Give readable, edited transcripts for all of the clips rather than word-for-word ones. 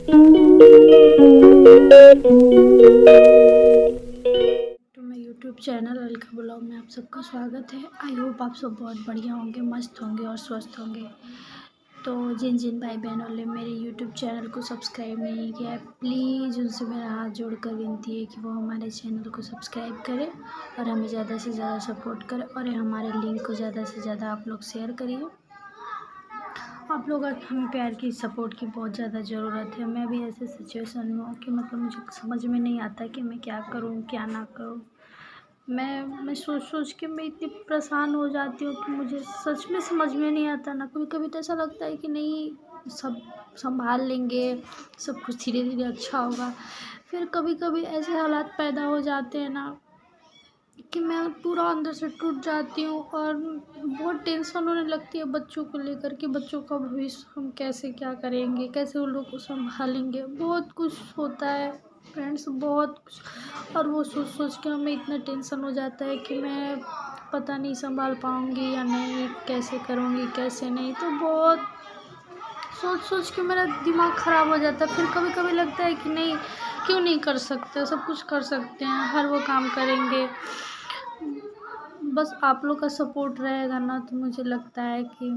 तो मैं YouTube channel Alka blog में आप सबका स्वागत है। आई होप आप सब बहुत बढ़िया होंगे, मस्त होंगे और स्वस्थ होंगे। तो जिन जिन भाई बहनों ने मेरे यूट्यूब चैनल को सब्सक्राइब नहीं किया है, प्लीज़ उनसे मेरा हाथ जोड़कर विनती है कि वो हमारे चैनल को सब्सक्राइब करें और हमें ज़्यादा से ज़्यादा सपोर्ट करें और हमारे लिंक को ज़्यादा से ज़्यादा आप लोग शेयर करिए। आप लोग हमें प्यार की सपोर्ट की बहुत ज़्यादा ज़रूरत है। मैं भी ऐसे सिचुएशन में हूँ कि मतलब मुझे समझ में नहीं आता कि मैं क्या करूँ क्या ना करूँ। मैं सोच सोच के मैं इतनी परेशान हो जाती हूँ कि मुझे सच में समझ में नहीं आता ना। कभी कभी तो ऐसा लगता है कि नहीं, सब संभाल लेंगे, सब कुछ धीरे धीरे अच्छा होगा। फिर कभी कभी ऐसे हालात पैदा हो जाते हैं ना कि मैं पूरा अंदर से टूट जाती हूँ और बहुत टेंशन होने लगती है बच्चों को लेकर कि बच्चों का भविष्य हम कैसे क्या करेंगे, कैसे उन लोग को संभालेंगे। बहुत कुछ होता है फ्रेंड्स, बहुत कुछ। और वो सोच सोच के हमें इतना टेंशन हो जाता है कि मैं पता नहीं संभाल पाऊँगी या नहीं, कैसे करूँगी कैसे नहीं। तो बहुत सोच सोच के मेरा दिमाग ख़राब हो जाता है। फिर कभी कभी लगता है कि नहीं, क्यों नहीं कर सकते, सब कुछ कर सकते हैं, हर वो काम करेंगे। बस आप लोग का सपोर्ट रहेगा ना तो मुझे लगता है कि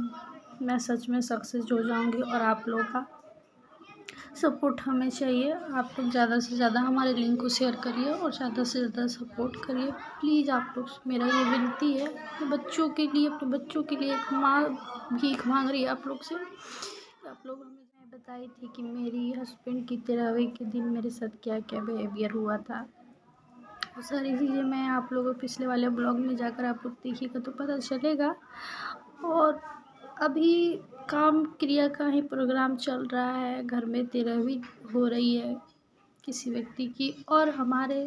मैं सच में सक्सेस हो जाऊंगी। और आप लोगों का सपोर्ट हमें चाहिए। आप लोग ज़्यादा से ज़्यादा हमारे लिंक को शेयर करिए और ज़्यादा से ज़्यादा सपोर्ट करिए प्लीज़। आप लोग मेरा ये विनती है कि बच्चों के लिए, अपने बच्चों के लिए एक माँ भीख मांग रही है आप लोग से। आप लोग हमें बताई थी कि मेरी हस्बैंड की 13वीं के दिन मेरे साथ क्या क्या बिहेवियर हुआ था। वो सारी चीज़ें मैं आप लोगों को पिछले वाले ब्लॉग में जाकर आप लोग देखिएगा तो पता चलेगा। और अभी काम क्रिया का ही प्रोग्राम चल रहा है, घर में 13वीं हो रही है किसी व्यक्ति की। और हमारे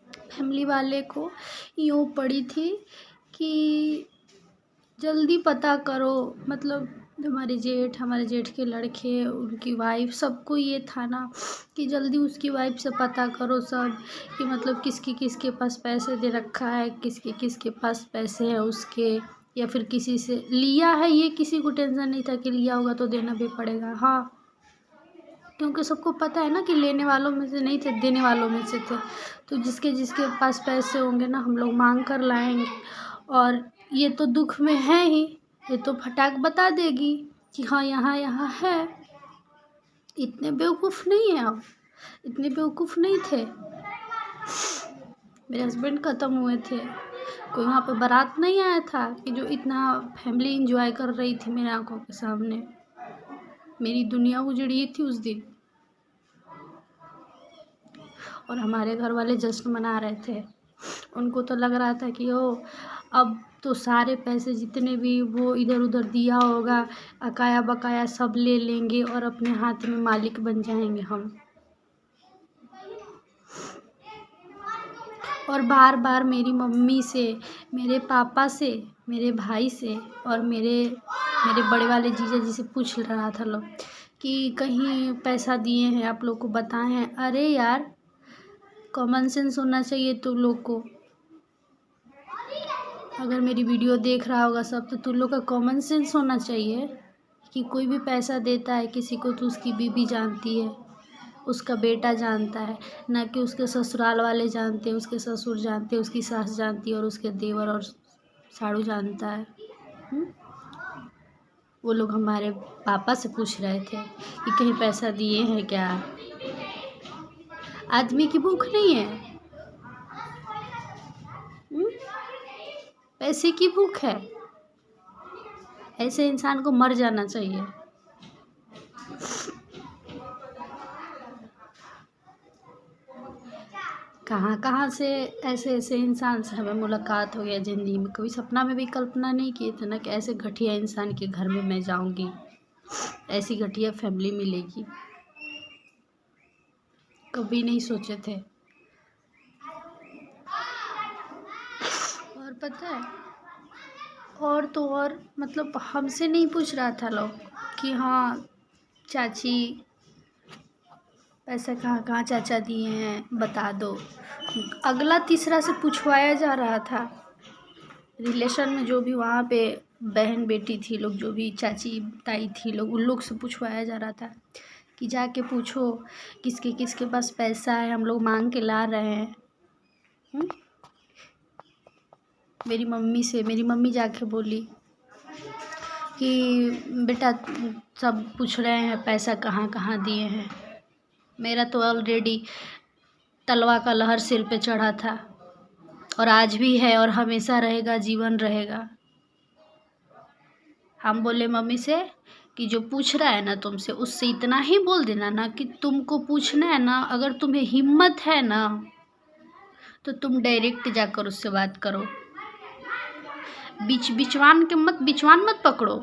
फैमिली वाले को यूँ पड़ी थी कि जल्दी पता करो, मतलब हमारे जेठ के लड़के, उनकी वाइफ, सबको ये था ना कि जल्दी उसकी वाइफ से पता करो सब, कि मतलब किसके किसके पास पैसे दे रखा है, किसके किसके पास पैसे हैं उसके, या फिर किसी से लिया है। ये किसी को टेंशन नहीं था कि लिया होगा तो देना भी पड़ेगा। हाँ, क्योंकि सबको पता है ना कि लेने वालों में से नहीं थे, देने वालों में से थे। तो जिसके जिसके पास पैसे होंगे ना, हम लोग मांग कर लाएंगे। और ये तो दुख में है ही, ये तो फटाक बता देगी कि हाँ यहाँ यहाँ है। इतने बेवकूफ़ नहीं है अब, इतने बेवकूफ़ नहीं थे। मेरे हस्बैंड ख़त्म हुए थे, कोई वहाँ पे बारात नहीं आया था कि जो इतना फैमिली इंजॉय कर रही थी मेरे आंखों के सामने। मेरी दुनिया उजड़ी थी उस दिन। और हमारे घर वाले जश्न मना रहे थे। उनको तो लग रहा था कि ओ, अब तो सारे पैसे जितने भी वो इधर उधर दिया होगा, अकाया बकाया सब ले लेंगे और अपने हाथ में मालिक बन जाएंगे हम। और बार बार मेरी मम्मी से, मेरे पापा से, मेरे भाई से और मेरे मेरे बड़े वाले जीजा जी से पूछ रहा था लोग कि कहीं पैसा दिए हैं आप लोग को बताएं हैं। अरे यार, कॉमन सेंस होना चाहिए तुम लोग को। अगर मेरी वीडियो देख रहा होगा सब, तो तुम लोग का कॉमन सेंस होना चाहिए कि कोई भी पैसा देता है किसी को तो उसकी बीवी जानती है, उसका बेटा जानता है, ना कि उसके ससुराल वाले जानते हैं, उसके ससुर जानते हैं, उसकी सास जानती है और उसके देवर और साड़ू जानता है। हुँ? वो लोग हमारे पापा से पूछ रहे थे कि कहीं पैसा दिए हैं क्या। आदमी की भूख नहीं है, हुँ? पैसे की भूख है। ऐसे इंसान को मर जाना चाहिए। कहाँ कहाँ से ऐसे ऐसे इंसान से हमें मुलाकात हो गया ज़िंदगी में। कभी सपना में भी कल्पना नहीं किए थे ना कि ऐसे घटिया इंसान के घर में मैं जाऊंगी, ऐसी घटिया फैमिली मिलेगी। कभी नहीं सोचे थे। और पता है, और तो और मतलब हमसे नहीं पूछ रहा था लोग कि हाँ चाची पैसा कहाँ कहाँ चाचा दिए हैं बता दो। अगला तीसरा से पूछवाया जा रहा था। रिलेशन में जो भी वहाँ पे बहन बेटी थी लोग, जो भी चाची ताई थी लोग, उन लोग से पूछवाया जा रहा था कि जाके पूछो किसके किसके पास पैसा है, हम लोग मांग के ला रहे हैं। मेरी मम्मी जाके बोली कि बेटा सब पूछ रहे हैं पैसा कहाँ कहाँ दिए हैं। मेरा तो ऑलरेडी तलवा का लहर सिर पे चढ़ा था और आज भी है और हमेशा रहेगा, जीवन रहेगा। हम बोले मम्मी से कि जो पूछ रहा है ना तुमसे, उससे इतना ही बोल देना ना कि तुमको पूछना है ना, अगर तुम्हें हिम्मत है ना तो तुम डायरेक्ट जाकर उससे बात करो, बिचवान मत पकड़ो।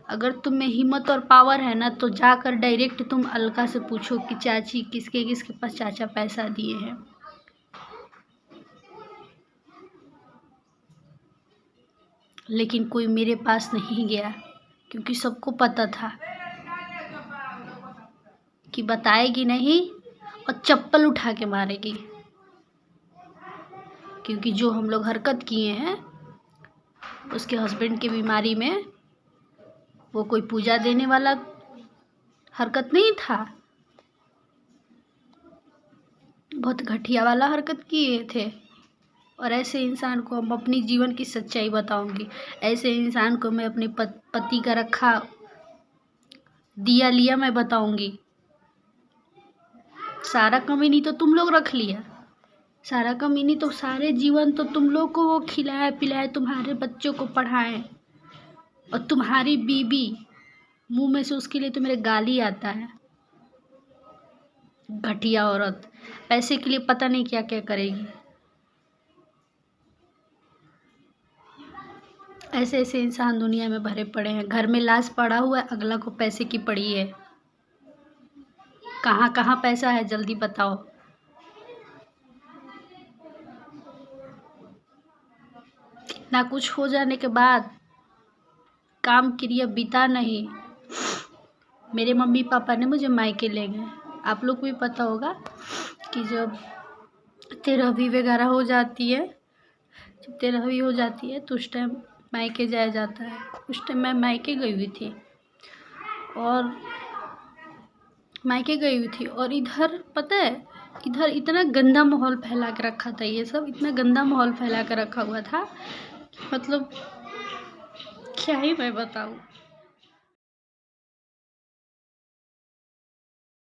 अगर तुम्हें हिम्मत और पावर है ना तो जाकर डायरेक्ट तुम अलका से पूछो कि चाची किसके किसके पास चाचा पैसा दिए हैं। लेकिन कोई मेरे पास नहीं गया, क्योंकि सबको पता था कि बताएगी नहीं और चप्पल उठा के मारेगी। क्योंकि जो हम लोग हरकत किए हैं, उसके हस्बैंड की बीमारी में वो कोई पूजा देने वाला हरकत नहीं था, बहुत घटिया वाला हरकत किए थे। और ऐसे इंसान को हम अपनी जीवन की सच्चाई बताऊंगी। ऐसे इंसान को मैं अपने पति का रखा दिया लिया मैं बताऊंगी। सारा कमीनी तो तुम लोग रख लिया, सारा कमीनी तो सारे जीवन तो तुम लोग को वो खिलाए पिलाए, तुम्हारे बच्चों को पढ़ाए, और तुम्हारी बीबी मुंह में से उसके लिए तो मेरे गाली आता है। घटिया औरत पैसे के लिए पता नहीं क्या क्या करेगी। ऐसे ऐसे इंसान दुनिया में भरे पड़े हैं। घर में लाश पड़ा हुआ है, अगला को पैसे की पड़ी है। कहाँ कहाँ पैसा है जल्दी बताओ। इतना कुछ हो जाने के बाद काम क्रिया बीता नहीं। मेरे मम्मी पापा ने मुझे मायके ले गए। आप लोग को भी पता होगा कि जब 13वीं वगैरह हो जाती है, जब 13वीं हो जाती है तो उस टाइम मायके जाया जाता है। उस टाइम मैं मायके गई हुई थी और इधर पता है, इधर इतना गंदा माहौल फैला के रखा था। ये सब इतना गंदा माहौल फैला कर रखा हुआ था, मतलब क्या ही मैं बताऊँ।